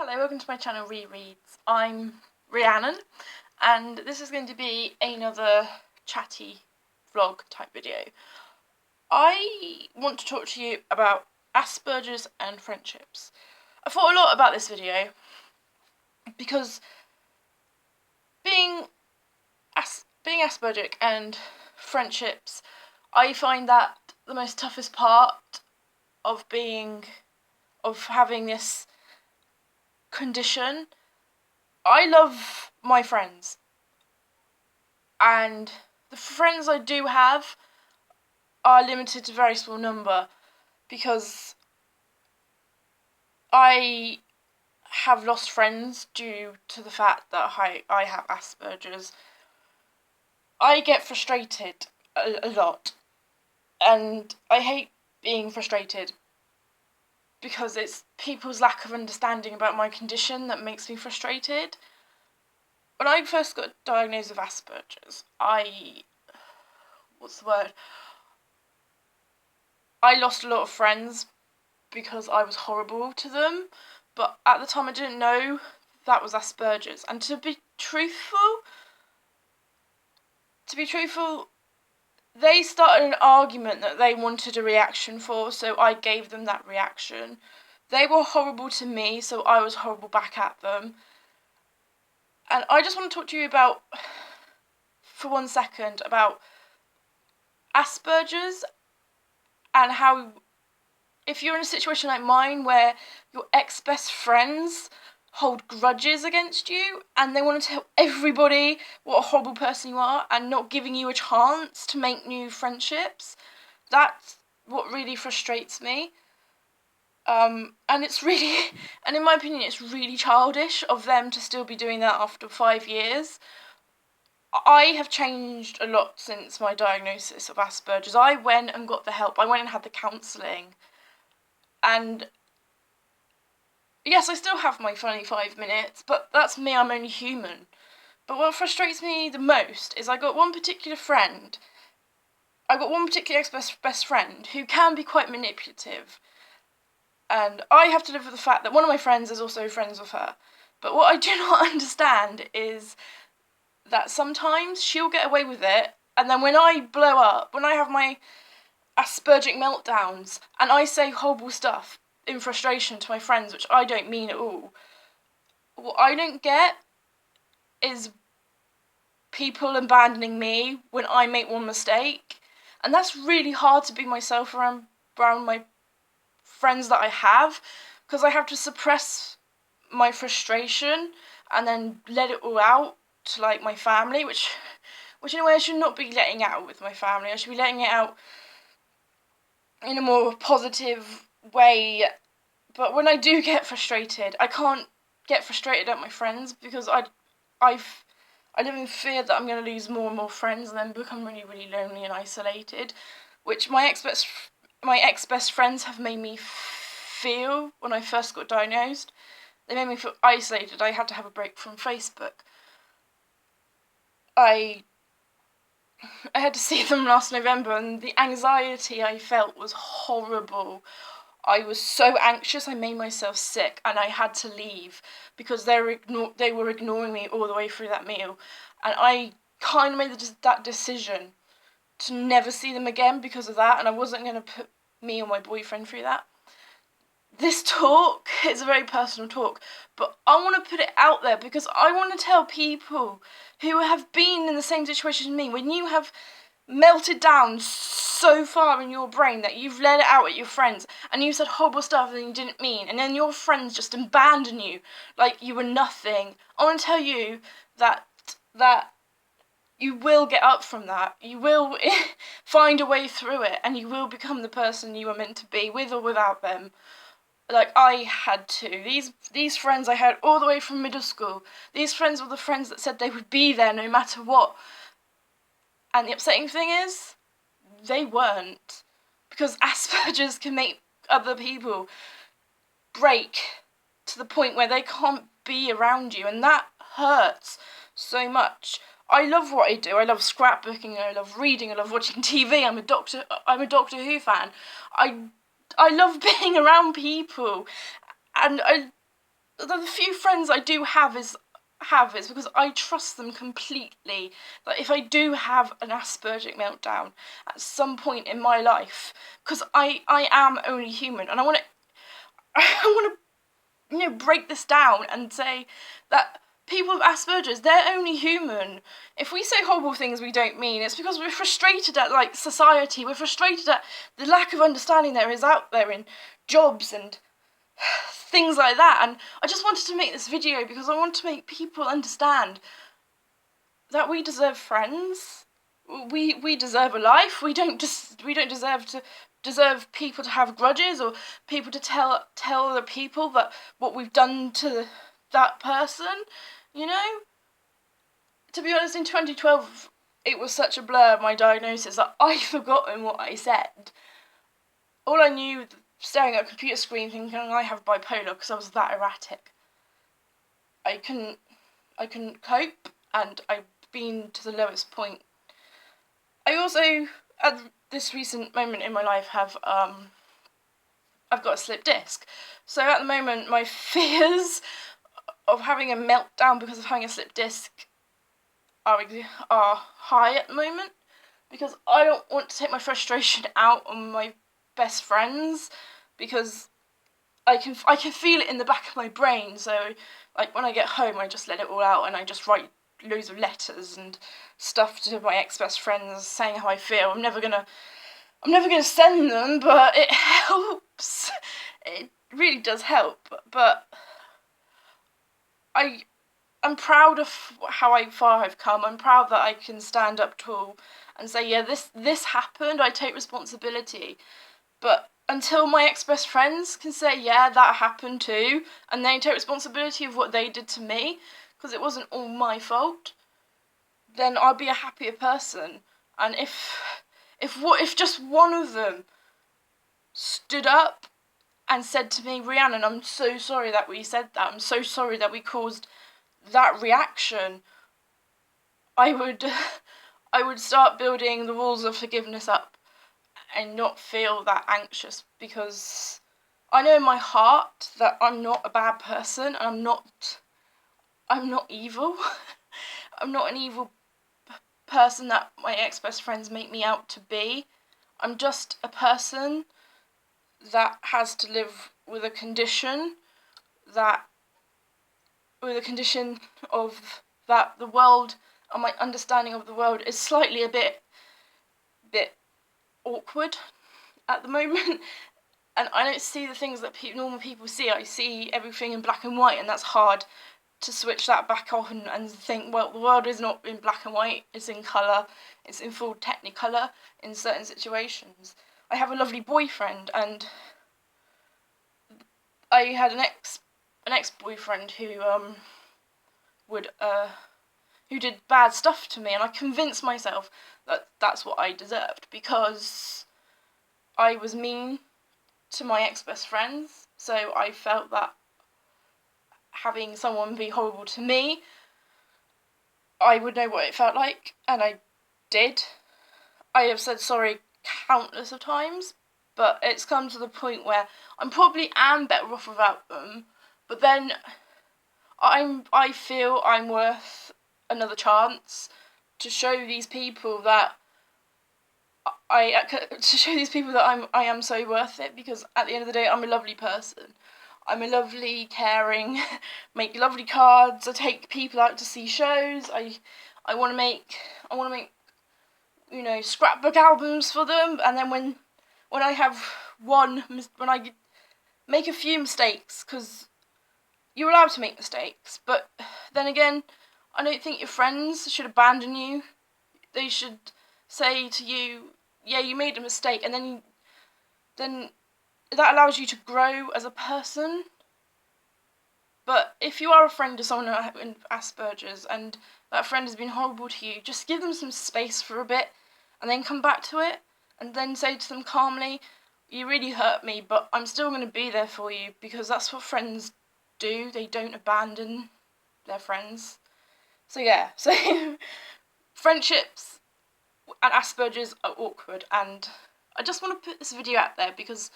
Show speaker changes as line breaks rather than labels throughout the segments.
Hello, welcome to my channel Rereads. I'm Rhiannon and this is going to be another chatty vlog type video. I want to talk to you about Asperger's and friendships. I thought a lot about this video because being Aspergic and friendships, I find that the most toughest part of having this condition. I love my friends, and the friends I do have are limited to a very small number because I have lost friends due to the fact that I have Asperger's. I get frustrated a lot, and I hate being frustrated because it's people's lack of understanding about my condition that makes me frustrated. When I first got diagnosed with Asperger's, I lost a lot of friends because I was horrible to them, but at the time I didn't know that was Asperger's. And to be truthful, they started an argument that they wanted a reaction for, so I gave them that reaction. They were horrible to me, so I was horrible back at them. And I just want to talk to you about, for 1 second, about Asperger's and how, if you're in a situation like mine where your ex-best friends hold grudges against you and they want to tell everybody what a horrible person you are and not giving you a chance to make new friendships, that's what really frustrates me. And in my opinion, it's really childish of them to still be doing that after 5 years. I have changed a lot since my diagnosis of Asperger's. I went and got the help. I went and had the counselling. And yes, I still have my funny 5 minutes, but that's me, I'm only human. But what frustrates me the most is I got one particular ex-best friend who can be quite manipulative. And I have to live with the fact that one of my friends is also friends with her. But what I do not understand is that sometimes she'll get away with it, and then when I blow up, when I have my Aspergic meltdowns, and I say horrible stuff in frustration to my friends, which I don't mean at all, what I don't get is people abandoning me when I make one mistake. And that's really hard to be myself around my friends that I have, because I have to suppress my frustration and then let it all out to like my family, which in a way I should not be letting out with my family. I should be letting it out in a more positive way. But when I do get frustrated, I can't get frustrated at my friends because I live in fear that I'm going to lose more and more friends and then become really, really lonely and isolated, which my ex-best friends have made me feel when I first got diagnosed. They made me feel isolated. I had to have a break from Facebook. I had to see them last November, and the anxiety I felt was horrible. I was so anxious, I made myself sick, and I had to leave because they were ignoring me all the way through that meal. And I kind of made that decision to never see them again because of that, and I wasn't going to put me or my boyfriend through that. This talk is a very personal talk, but I want to put it out there because I want to tell people who have been in the same situation as me, when you have melted down so far in your brain that you've let it out at your friends and you said horrible stuff that you didn't mean, and then your friends just abandon you like you were nothing. I want to tell you that you will get up from that. You will find a way through it, and you will become the person you were meant to be, with or without them. Like I had to. These friends I had all the way from middle school. These friends were the friends that said they would be there no matter what. And the upsetting thing is, they weren't. Because Asperger's can make other people break to the point where they can't be around you, and that hurts so much. I love what I do. I love scrapbooking, I love reading, I love watching TV. I'm a Doctor Who fan. I love being around people, and the few friends I do have is because I trust them completely. That if I do have an Asperger meltdown at some point in my life, because I am only human, and I want to I want to break this down and say that people with Asperger's, they're only human. If we say horrible things we don't mean, it's because we're frustrated at like society. We're frustrated at the lack of understanding there is out there in jobs and things like that. And I just wanted to make this video because I want to make people understand that we deserve friends. We deserve a life. We don't deserve people to have grudges or people to tell other people that what we've done to that person. You know, to be honest, in 2012 it was such a blur, my diagnosis, that I'd forgotten what I said. All I knew, staring at a computer screen thinking I have bipolar because I was that erratic. I couldn't cope, and I've been to the lowest point. I also, at this recent moment in my life, I've got a slipped disc. So at the moment, my fears of having a meltdown because of having a slipped disc are high at the moment, because I don't want to take my frustration out on my best friends, because I can feel it in the back of my brain. So like when I get home, I just let it all out and I just write loads of letters and stuff to my ex-best friends saying how I feel. I'm never gonna send them, but it helps. It really does help. But I'm proud of how far I've come. I'm proud that I can stand up tall and say, yeah, this happened. I take responsibility. But until my ex-best friends can say, yeah, that happened too, and they take responsibility of what they did to me, because it wasn't all my fault, then I'll be a happier person. And if just one of them stood up and said to me, Rhiannon, I'm so sorry that we said that, I'm so sorry that we caused that reaction, I would start building the walls of forgiveness up and not feel that anxious, because I know in my heart that I'm not a bad person, and I'm not evil. I'm not an evil person that my ex-best friends make me out to be. I'm just a person that has to live with a condition of that the world and my understanding of the world is slightly a bit awkward at the moment, and I don't see the things that normal people see. I see everything in black and white, and that's hard to switch that back on and think, well, the world is not in black and white, it's in colour, it's in full technicolor in certain situations. I have a lovely boyfriend, and I had an ex-boyfriend who did bad stuff to me, and I convinced myself that that's what I deserved because I was mean to my ex-best friends. So I felt that having someone be horrible to me, I would know what it felt like, and I did. I have said sorry countless of times, but it's come to the point where I probably am better off without them, but then I feel I'm worth another chance to show these people that I am so worth it, because at the end of the day I'm a lovely person. I'm a lovely, caring, make lovely cards. I take people out to see shows. I want to make scrapbook albums for them. And then when I make a few mistakes, because you're allowed to make mistakes, but then again, I don't think your friends should abandon you. They should say to you, yeah, you made a mistake, and then that allows you to grow as a person. But if you are a friend of someone with Asperger's and that friend has been horrible to you, just give them some space for a bit and then come back to it, and then say to them calmly, you really hurt me, but I'm still going to be there for you, because that's what friends do. They don't abandon their friends. So yeah, friendships and Asperger's are awkward, and I just want to put this video out there because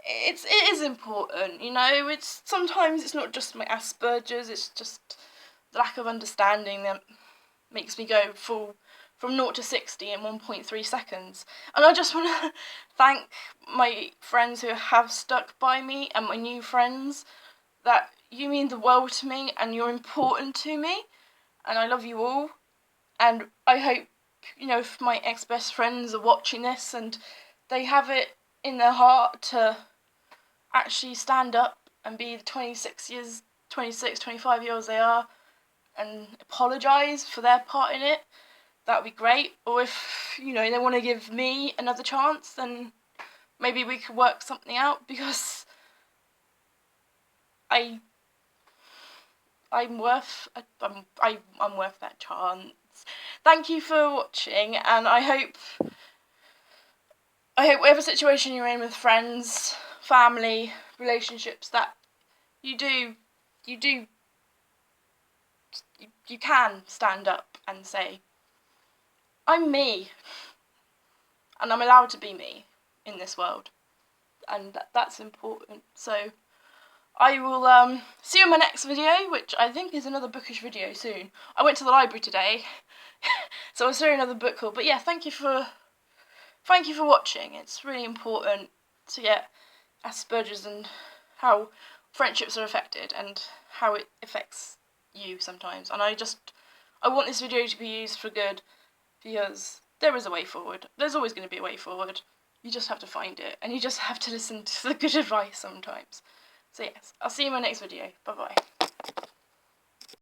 it is important, you know. Sometimes it's not just my Asperger's, it's just the lack of understanding that makes me go from 0 to 60 in 1.3 seconds. And I just want to thank my friends who have stuck by me and my new friends, that you mean the world to me and you're important to me, and I love you all. And I hope, you know, if my ex-best friends are watching this and they have it in their heart to actually stand up and be the 25 years they are and apologise for their part in it, that would be great. Or if, you know, they want to give me another chance, then maybe we could work something out, because I'm worth that chance. Thank you for watching, and I hope whatever situation you're in with friends, family, relationships, that you can stand up and say, I'm me, and I'm allowed to be me in this world, and that's important. So I will see you in my next video, which I think is another bookish video soon. I went to the library today, so I was doing another book haul. But yeah, thank you for watching. It's really important to get Asperger's and how friendships are affected and how it affects you sometimes. And I want this video to be used for good, because there is a way forward. There's always going to be a way forward. You just have to find it, and you just have to listen to the good advice sometimes. So yes, I'll see you in my next video. Bye bye.